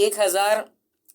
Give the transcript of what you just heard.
1000